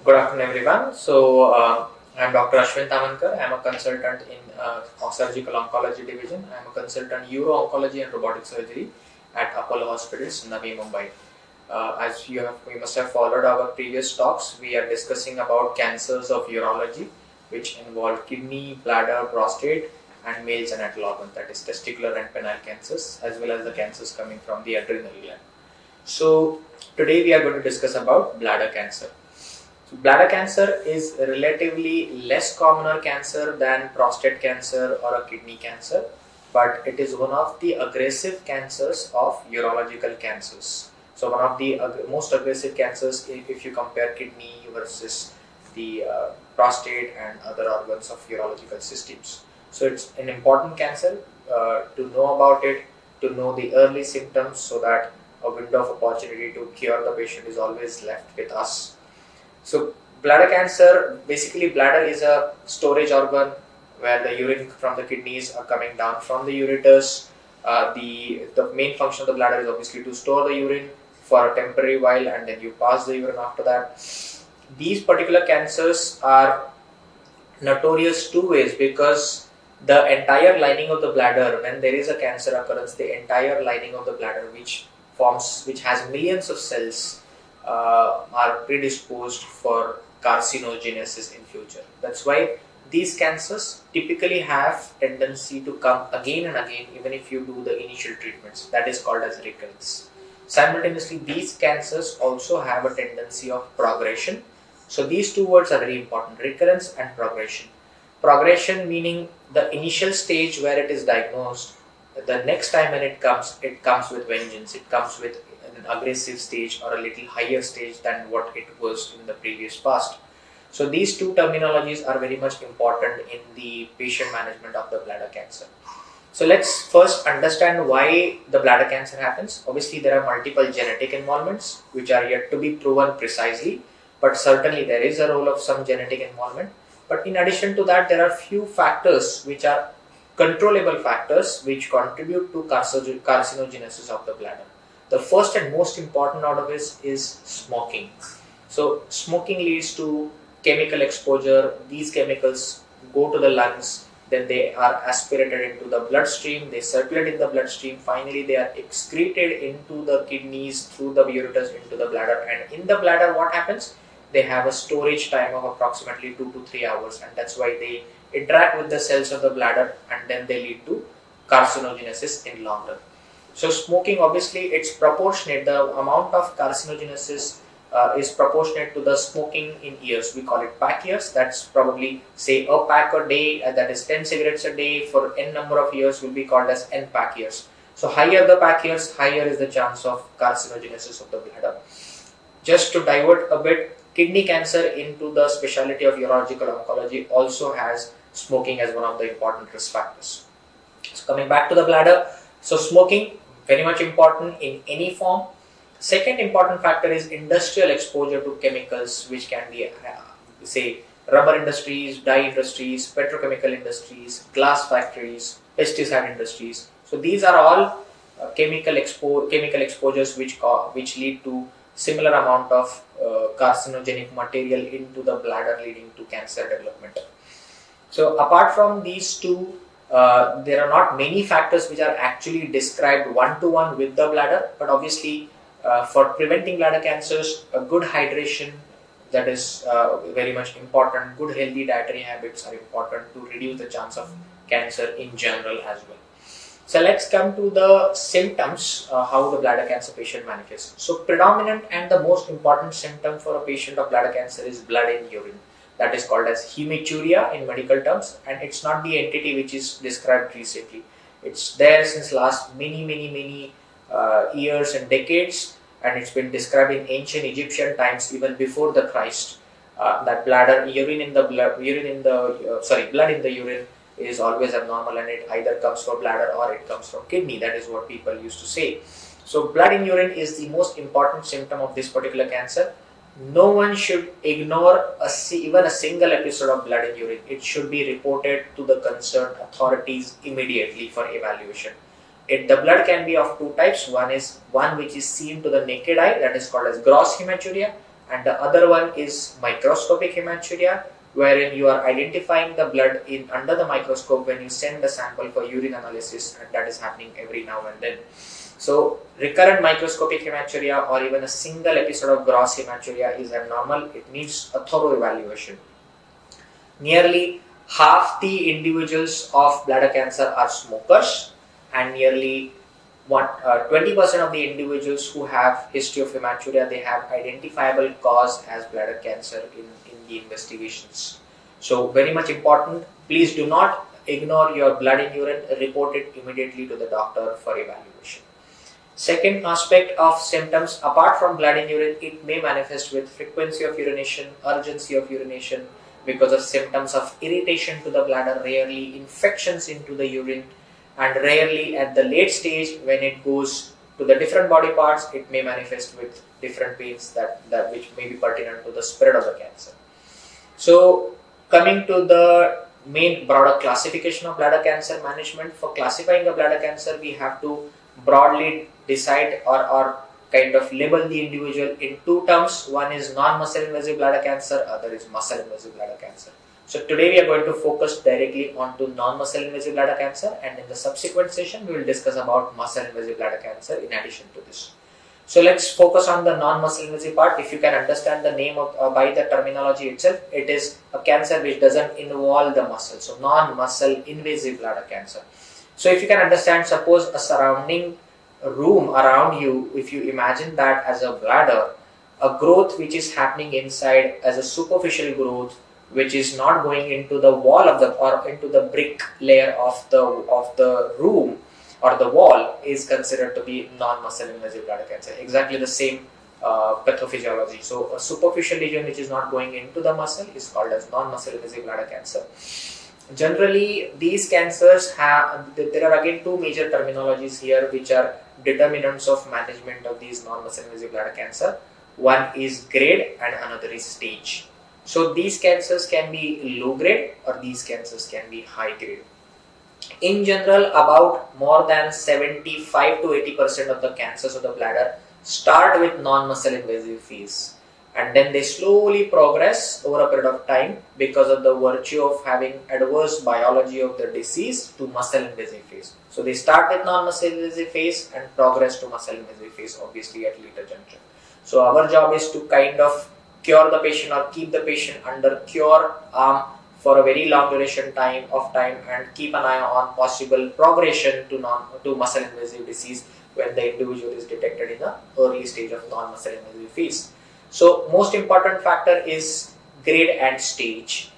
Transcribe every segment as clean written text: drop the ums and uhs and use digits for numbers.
Good afternoon, everyone. I'm Dr. Ashwin Tamankar. I'm a consultant in surgical oncology division. I'm a consultant uro-oncology and robotic surgery at Apollo Hospitals, Navi Mumbai. You must have followed our previous talks. We are discussing about cancers of urology, which involve kidney, bladder, prostate, and male genital organ, that is testicular and penile cancers, as well as the cancers coming from the adrenal gland. So today we are going to discuss about bladder cancer. So bladder cancer is relatively less commoner cancer than prostate cancer or a kidney cancer, but it is one of the aggressive cancers of urological cancers. So one of the most aggressive cancers if you compare kidney versus the prostate and other organs of urological systems. So it's an important cancer to know about it, to know the early symptoms so that a window of opportunity to cure the patient is always left with us. So bladder cancer, basically bladder is a storage organ where the urine from the kidneys are coming down from the ureters. The main function of the bladder is obviously to store the urine for a temporary while, and then you pass the urine after that. These particular cancers are notorious two ways, because the entire lining of the bladder, when there is a cancer occurrence, the entire lining of the bladder which has millions of cells are predisposed for carcinogenesis in future. That's why these cancers typically have tendency to come again and again even if you do the initial treatments. That is called as recurrence. Simultaneously, these cancers also have a tendency of progression. So these two words are very important: recurrence and progression. Progression meaning the initial stage where it is diagnosed, the next time when it comes with vengeance. It comes with an aggressive stage or a little higher stage than what it was in the previous past. So these two terminologies are very much important in the patient management of the bladder cancer. So let's first understand why the bladder cancer happens. Obviously, there are multiple genetic involvements which are yet to be proven precisely, but certainly there is a role of some genetic involvement. But in addition to that, there are few factors which are controllable factors which contribute to carcinogenesis of the bladder. The first and most important out of this is smoking. So smoking leads to chemical exposure. These chemicals go to the lungs, then they are aspirated into the bloodstream, they circulate in the bloodstream, finally they are excreted into the kidneys through the ureters into the bladder, and in the bladder what happens? They have a storage time of approximately 2 to 3 hours, and that's why they interact with the cells of the bladder, and then they lead to carcinogenesis in long run. So smoking, obviously it's proportionate, the amount of carcinogenesis is proportionate to the smoking in years. We call it pack years. That's probably say a pack a day, that is 10 cigarettes a day for n number of years will be called as n pack years. So higher the pack years, higher is the chance of carcinogenesis of the bladder. Just to divert a bit, kidney cancer into the specialty of urological oncology also has smoking as one of the important risk factors. So coming back to the bladder, so smoking very much important in any form. Second important factor is industrial exposure to chemicals, which can be say rubber industries, dye industries, petrochemical industries, glass factories, pesticide industries. So these are all chemical exposures which lead to similar amount of carcinogenic material into the bladder, leading to cancer development. So apart from these two, there are not many factors which are actually described one-to-one with the bladder, but obviously for preventing bladder cancers, a good hydration, that is very much important. Good healthy dietary habits are important to reduce the chance of cancer in general as well. So let's come to the symptoms, how the bladder cancer patient manifests. So predominant and the most important symptom for a patient of bladder cancer is blood in urine. That is called as hematuria in medical terms, and it's not the entity which is described recently. It's there since last many years and decades, and it's been described in ancient Egyptian times, even before the Christ. That blood in the urine is always abnormal, and it either comes from bladder or it comes from kidney. That is what people used to say. So blood in urine is the most important symptom of this particular cancer. No one should ignore even a single episode of blood in urine. It should be reported to the concerned authorities immediately for evaluation. The blood can be of two types. One which is seen to the naked eye, that is called as gross hematuria, and the other one is microscopic hematuria, wherein you are identifying the blood in under the microscope when you send the sample for urine analysis, and that is happening every now and then. So recurrent microscopic hematuria or even a single episode of gross hematuria is abnormal. It needs a thorough evaluation. Nearly half the individuals of bladder cancer are smokers, and nearly 20% of the individuals who have history of hematuria, they have identifiable cause as bladder cancer in the investigations. So very much important. Please do not ignore your blood in urine. Report it immediately to the doctor for evaluation. Second aspect of symptoms, apart from blood in urine, it may manifest with frequency of urination, urgency of urination, because of symptoms of irritation to the bladder, rarely infections into the urine, and rarely at the late stage when it goes to the different body parts, it may manifest with different pains that which may be pertinent to the spread of the cancer. So coming to the main broader classification of bladder cancer management, for classifying a bladder cancer, we have to broadly decide or kind of label the individual in two terms. One is non-muscle invasive bladder cancer, other is muscle invasive bladder cancer. So today we are going to focus directly onto non-muscle invasive bladder cancer, and in the subsequent session we will discuss about muscle invasive bladder cancer in addition to this. So let's focus on the non-muscle invasive part. If you can understand the name of by the terminology itself, it is a cancer which doesn't involve the muscle. So non-muscle invasive bladder cancer. So if you can understand, suppose a surrounding room around you, if you imagine that as a bladder, a growth which is happening inside as a superficial growth, which is not going into the wall of the or into the brick layer of the room or the wall, is considered to be non-muscle invasive bladder cancer. Exactly the same pathophysiology. So a superficial lesion which is not going into the muscle is called as non-muscle invasive bladder cancer. Generally, these cancers there are again two major terminologies here which are determinants of management of these non-muscle invasive bladder cancer. One is grade and another is stage. So these cancers can be low grade or these cancers can be high grade. In general, about more than 75 to 80% of the cancers of the bladder start with non-muscle invasive phase, and then they slowly progress over a period of time because of the virtue of having adverse biology of the disease to muscle invasive phase. So they start with non-muscle invasive phase and progress to muscle invasive phase, obviously at later junction. So our job is to kind of cure the patient or keep the patient under cure arm for a very long duration of time and keep an eye on possible progression to muscle invasive disease when the individual is detected in the early stage of non-muscle invasive phase. So most important factor is grade and stage.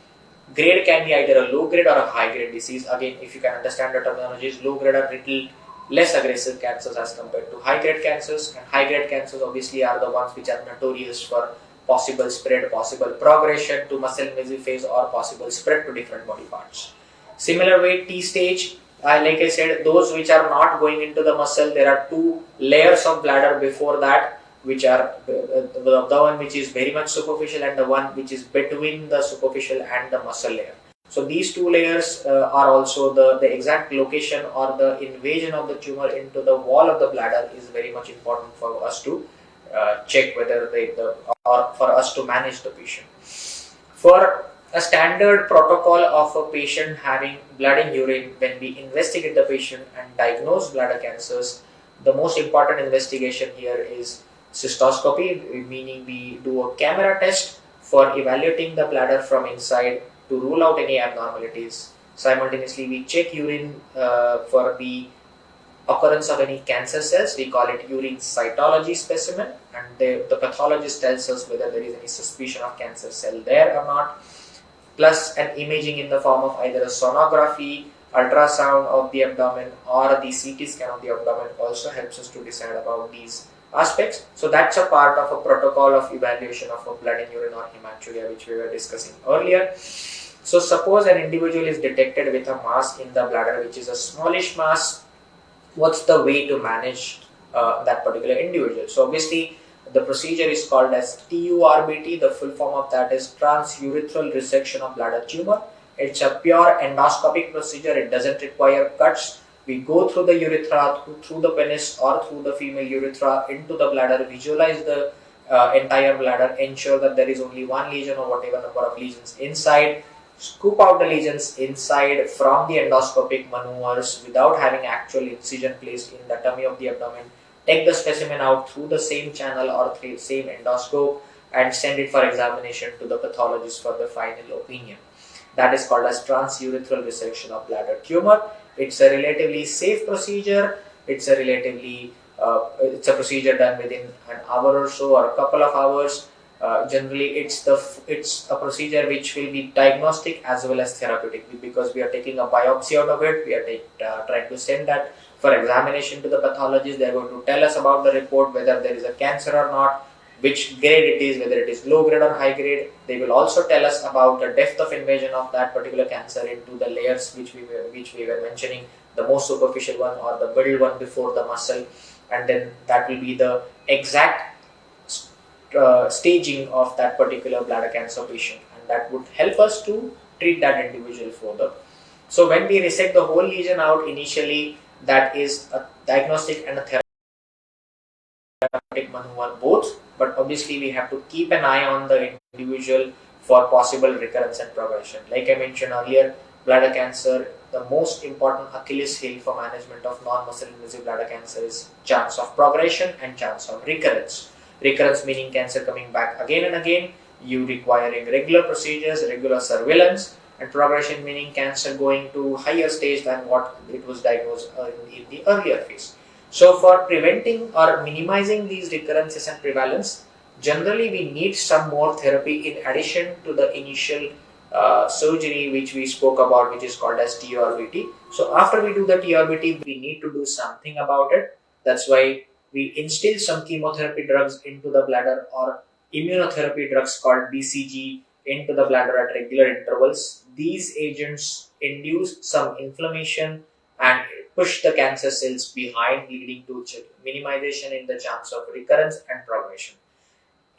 Grade can be either a low grade or a high grade disease. Again, if you can understand the terminologies, low grade are little less aggressive cancers as compared to high grade cancers, and high grade cancers obviously are the ones which are notorious for possible spread, possible progression to muscle invasive phase, or possible spread to different body parts. Similar way, T stage, like I said, those which are not going into the muscle, there are two layers of bladder before that, which are the one which is very much superficial and the one which is between the superficial and the muscle layer. So these two layers are also the exact location or the invasion of the tumor into the wall of the bladder is very much important for us to check whether or for us to manage the patient. For a standard protocol of a patient having blood in urine, when we investigate the patient and diagnose bladder cancers, the most important investigation here is cystoscopy, meaning we do a camera test for evaluating the bladder from inside to rule out any abnormalities. Simultaneously, we check urine for the occurrence of any cancer cells. We call it urine cytology specimen, and the pathologist tells us whether there is any suspicion of cancer cell there or not, plus an imaging in the form of either a sonography, ultrasound of the abdomen, or the CT scan of the abdomen also helps us to decide about these aspects. So that's a part of a protocol of evaluation of a blood in urine or hematuria which we were discussing earlier. So suppose an individual is detected with a mass in the bladder which is a smallish mass. What's the way to manage that particular individual? So obviously the procedure is called as TURBT. The full form of that is transurethral resection of bladder tumor. It's a pure endoscopic procedure. It doesn't require cuts. We go through the urethra, through the penis or through the female urethra into the bladder, visualize the entire bladder, ensure that there is only one lesion or whatever number of lesions inside, scoop out the lesions inside from the endoscopic maneuvers without having actual incision placed in the tummy of the abdomen, take the specimen out through the same channel or through same endoscope and send it for examination to the pathologist for the final opinion. That is called as transurethral resection of bladder tumor. It's a relatively safe procedure. It's a procedure done within an hour or so or a couple of hours. Generally, it's a procedure which will be diagnostic as well as therapeutic, because we are taking a biopsy out of it. We are trying to send that for examination to the pathologist. They are going to tell us about the report, whether there is a cancer or not, which grade it is, whether it is low grade or high grade. They will also tell us about the depth of invasion of that particular cancer into the layers which we were mentioning, the most superficial one or the middle one before the muscle, and then that will be the exact staging of that particular bladder cancer patient, and that would help us to treat that individual further. So when we resect the whole lesion out initially, that is a diagnostic and a therapeutic maneuver both, but obviously we have to keep an eye on the individual for possible recurrence and progression. Like I mentioned earlier, bladder cancer, the most important Achilles heel for management of non-muscle invasive bladder cancer is chance of progression and chance of recurrence. Recurrence meaning cancer coming back again and again, you requiring regular procedures, regular surveillance, and progression meaning cancer going to higher stage than what it was diagnosed in the earlier phase. So for preventing or minimizing these recurrences and prevalence, generally we need some more therapy in addition to the initial surgery which we spoke about, which is called as TURBT. So after we do the TURBT, we need to do something about it. That's why we instill some chemotherapy drugs into the bladder or immunotherapy drugs called BCG into the bladder at regular intervals. These agents induce some inflammation and push the cancer cells behind, leading to minimization in the chance of recurrence and progression.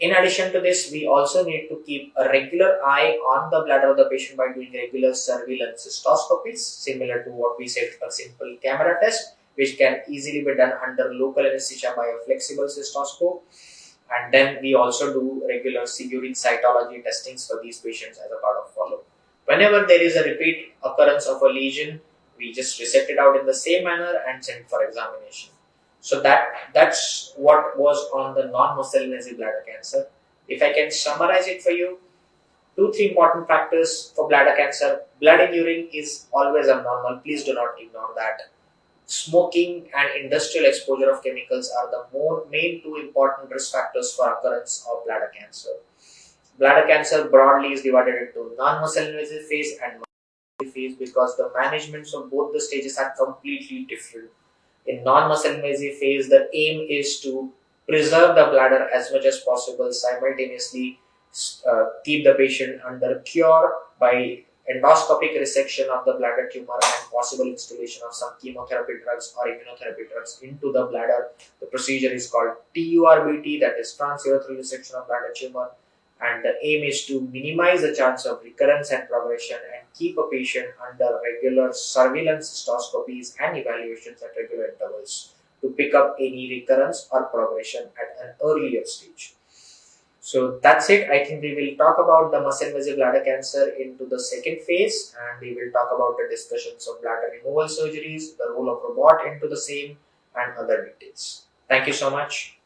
In addition to this, we also need to keep a regular eye on the bladder of the patient by doing regular surveillance cystoscopies, similar to what we said, a simple camera test, which can easily be done under local anesthesia by a flexible cystoscope. And then we also do regular urine cytology testings for these patients as a part of follow-up. Whenever there is a repeat occurrence of a lesion, we just resect it out in the same manner and send for examination. So that's what was on the non-muscle invasive bladder cancer. If I can summarize it for you, 2-3 important factors for bladder cancer. Blood in urine is always abnormal. Please do not ignore that. Smoking and industrial exposure of chemicals are the main 2 important risk factors for occurrence of bladder cancer. Bladder cancer broadly is divided into non-muscle invasive phase and muscle invasive phase because the managements of both the stages are completely different. In non-muscle invasive phase, the aim is to preserve the bladder as much as possible, simultaneously keep the patient under cure by endoscopic resection of the bladder tumor and possible installation of some chemotherapy drugs or immunotherapy drugs into the bladder. The procedure is called TURBT, that is transurethral resection of bladder tumor, and the aim is to minimize the chance of recurrence and progression and keep a patient under regular surveillance cystoscopies and evaluations at regular intervals to pick up any recurrence or progression at an earlier stage. So that's it. I think we will talk about the muscle invasive bladder cancer into the second phase, and we will talk about the discussions of bladder removal surgeries, the role of robot into the same, and other details. Thank you so much.